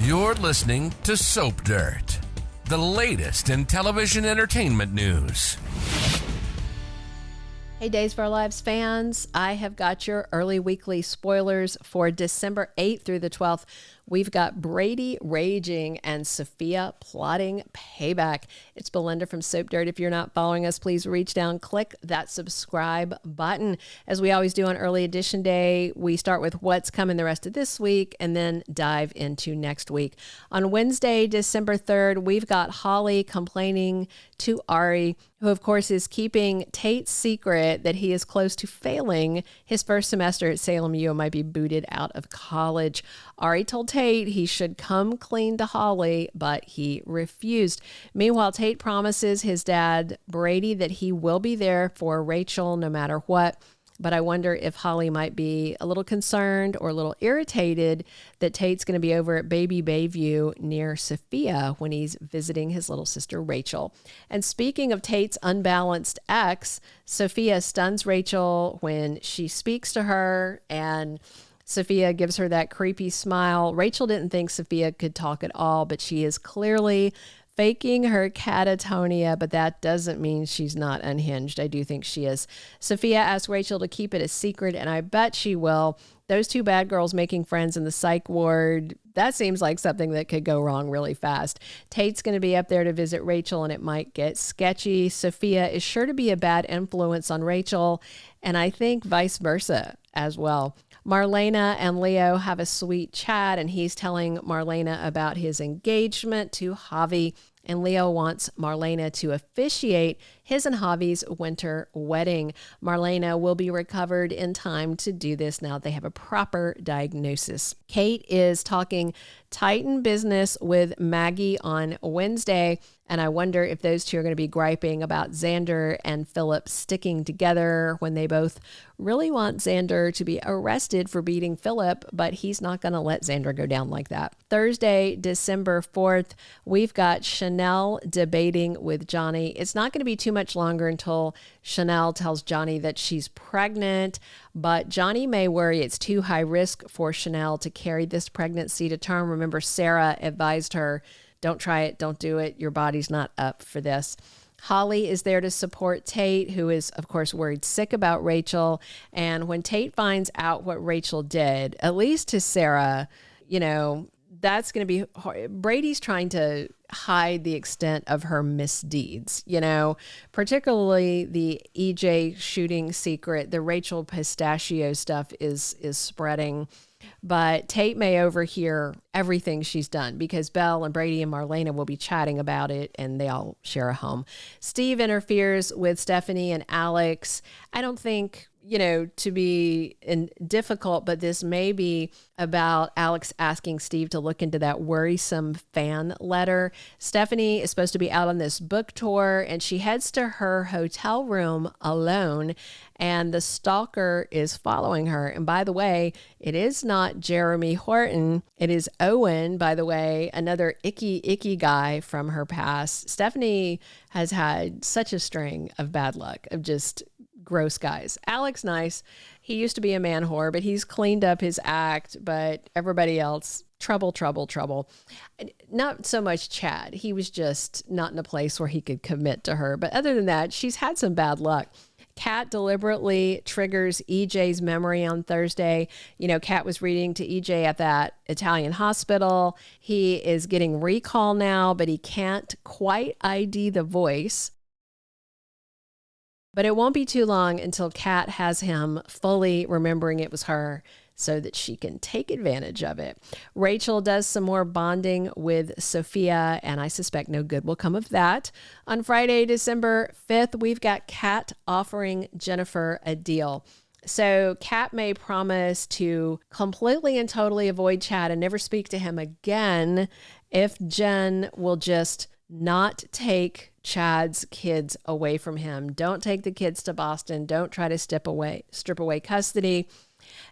You're listening to Soap Dirt, the latest in television entertainment news. Hey, Days of Our Lives fans, I have got your early weekly spoilers for December 8th through the 12th. We've got Brady raging and Sophia plotting payback. It's Belinda from Soap Dirt. If you're not following us, please reach down, click that subscribe button. As we always do on Early Edition Day, we start with what's coming the rest of this week and then dive into next week. On Wednesday, December 3rd, we've got Holly complaining to Ari, who of course is keeping Tate's secret that he is close to failing his first semester at Salem U and might be booted out of college. Ari told Tate he should come clean to Holly, but he refused. Meanwhile, Tate promises his dad, Brady, that he will be there for Rachel no matter what. But I wonder if Holly might be a little concerned or a little irritated that Tate's going to be over at Baby Bayview near Sophia when he's visiting his little sister, Rachel. And speaking of Tate's unbalanced ex, Sophia stuns Rachel when she speaks to her, and Sophia gives her that creepy smile. Rachel didn't think Sophia could talk at all, but she is clearly faking her catatonia, but that doesn't mean she's not unhinged. I do think she is. Sophia asked Rachel to keep it a secret, and I bet she will. Those two bad girls making friends in the psych ward, that seems like something that could go wrong really fast. Tate's going to be up there to visit Rachel, and it might get sketchy. Sophia is sure to be a bad influence on Rachel, and I think vice versa as well. Marlena and Leo have a sweet chat, and he's telling Marlena about his engagement to Javi, and Leo wants Marlena to officiate his and Javi's winter wedding. Marlena will be recovered in time to do this now they have a proper diagnosis. Kate is talking Titan business with Maggie on Wednesday, and I wonder if those two are going to be griping about Xander and Philip sticking together when they both really want Xander to be arrested for beating Philip, but he's not going to let Xander go down like that. Thursday, December 4th, we've got Chanel debating with Johnny. It's not going to be too much longer until Chanel tells Johnny that she's pregnant, but Johnny may worry it's too high risk for Chanel to carry this pregnancy to term. Remember, Sarah advised her, don't try it, don't do it. Your body's not up for this. Holly is there to support Tate, who is, of course, worried sick about Rachel. And when Tate finds out what Rachel did, at least to Sarah, that's going to be hard. Brady's trying to hide the extent of her misdeeds, particularly the EJ shooting secret. The Rachel pistachio stuff is spreading. But Tate may overhear everything she's done because Belle and Brady and Marlena will be chatting about it, and they all share a home. Steve interferes with Stephanie and Alex. I don't think, to be difficult, but this may be about Alex asking Steve to look into that worrisome fan letter. Stephanie is supposed to be out on this book tour, and she heads to her hotel room alone, and the stalker is following her. And by the way, it is not Jeremy Horton. It is Owen, by the way, another icky guy from her past. Stephanie has had such a string of bad luck of just gross guys. Alex, nice. He used to be a man whore, but he's cleaned up his act. But everybody else, trouble. Not so much Chad. He was just not in a place where he could commit to her. But other than that, she's had some bad luck. Kat deliberately triggers EJ's memory on Thursday. Kat was reading to EJ at that Italian hospital. He is getting recall now, but he can't quite ID the voice. But it won't be too long until Kat has him fully remembering it was her so that she can take advantage of it. Rachel does some more bonding with Sophia, and I suspect no good will come of that. On Friday, December 5th, we've got Kat offering Jennifer a deal. So Kat may promise to completely and totally avoid Chad and never speak to him again if Jen will just not take Chad's kids away from him. Don't take the kids to Boston. Don't try to strip away custody.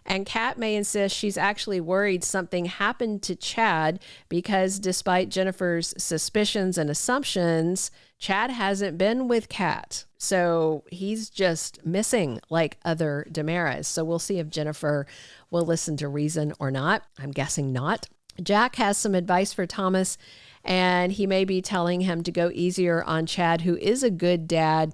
And Kat may insist she's actually worried something happened to Chad because despite Jennifer's suspicions and assumptions, Chad hasn't been with Kat. So he's just missing like other DiMeras. So we'll see if Jennifer will listen to reason or not. I'm guessing not. Jack has some advice for Thomas, and he may be telling him to go easier on Chad, who is a good dad,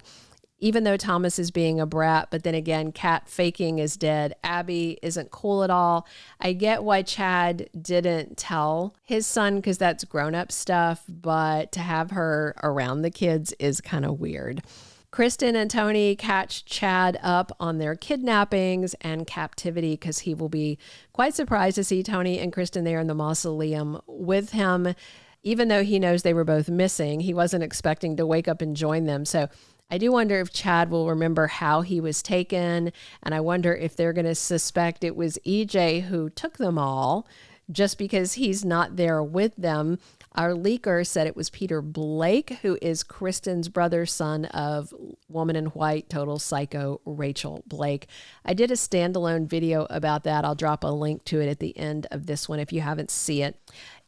even though Thomas is being a brat. But then again, Kat faking is dead. Abby isn't cool at all. I get why Chad didn't tell his son, because that's grown-up stuff, but to have her around the kids is kind of weird. Kristen and Tony catch Chad up on their kidnappings and captivity, because he will be quite surprised to see Tony and Kristen there in the mausoleum with him. Even though he knows they were both missing, he wasn't expecting to wake up and join them. So I do wonder if Chad will remember how he was taken, and I wonder if they're going to suspect it was EJ who took them all just because he's not there with them. Our leaker said it was Peter Blake, who is Kristen's brother, son of Woman in White, total psycho Rachel Blake. I did a standalone video about that. I'll drop a link to it at the end of this one if you haven't seen it.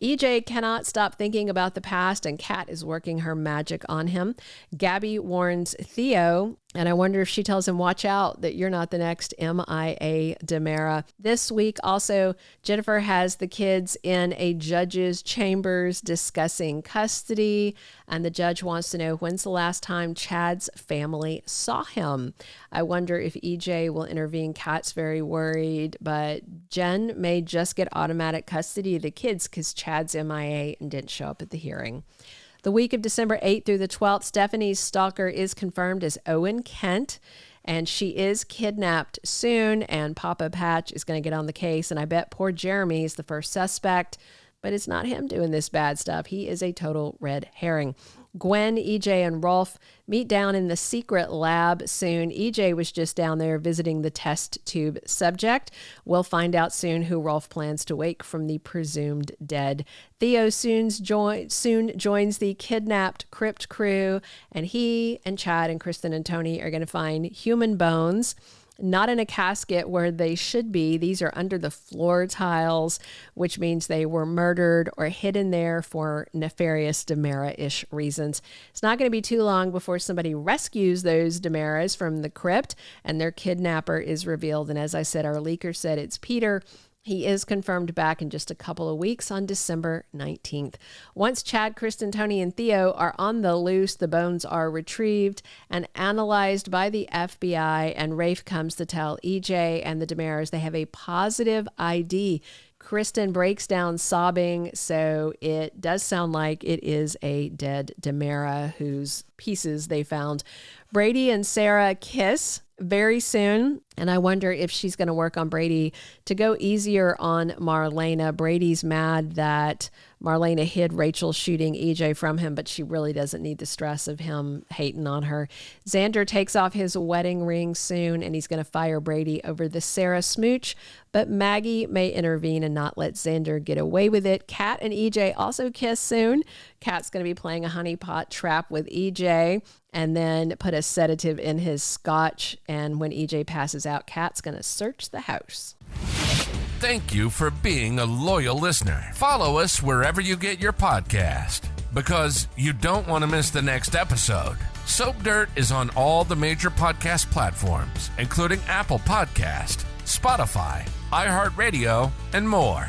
EJ cannot stop thinking about the past, and Kat is working her magic on him. Gabby warns Theo, and I wonder if she tells him, watch out that you're not the next MIA DiMera. This week also, Jennifer has the kids in a judge's chambers discussing custody, and the judge wants to know when's the last time Chad's family saw him. I wonder if EJ will intervene. Kat's very worried, but Jen may just get automatic custody of the kids because Chad's MIA and didn't show up at the hearing. The week of December 8th through the 12th, Stephanie's stalker is confirmed as Owen Kent, and she is kidnapped soon, and Papa Patch is going to get on the case, and I bet poor Jeremy is the first suspect, but it's not him doing this bad stuff. He is a total red herring. Gwen, EJ, and Rolf meet down in the secret lab soon. EJ was just down there visiting the test tube subject. We'll find out soon who Rolf plans to wake from the presumed dead. Theo soon joins the kidnapped crypt crew, and he and Chad and Kristen and Tony are going to find human bones, not in a casket where they should be. These are under the floor tiles, which means they were murdered or hidden there for nefarious DiMera-ish reasons. It's not going to be too long before somebody rescues those DiMeras from the crypt and their kidnapper is revealed. And as I said, our leaker said it's Peter. He is confirmed back in just a couple of weeks on December 19th. Once Chad, Kristen, Tony, and Theo are on the loose, the bones are retrieved and analyzed by the FBI, and Rafe comes to tell EJ and the DiMeras they have a positive ID. Kristen breaks down sobbing, so it does sound like it is a dead DiMera whose pieces they found. Brady and Sarah kiss very soon, and I wonder if she's going to work on Brady to go easier on Marlena. Brady's mad that Marlena hid Rachel shooting EJ from him, but she really doesn't need the stress of him hating on her. Xander takes off his wedding ring soon, and he's going to fire Brady over the Sarah smooch, but Maggie may intervene and not let Xander get away with it. Kat and EJ also kiss soon. Kat's going to be playing a honeypot trap with EJ and then put a sedative in his scotch, and when EJ passes out, Kat's going to search the house. Thank you for being a loyal listener. Follow us wherever you get your podcast, because you don't want to miss the next episode. Soap Dirt is on all the major podcast platforms, including Apple Podcast, Spotify, iHeartRadio, and more.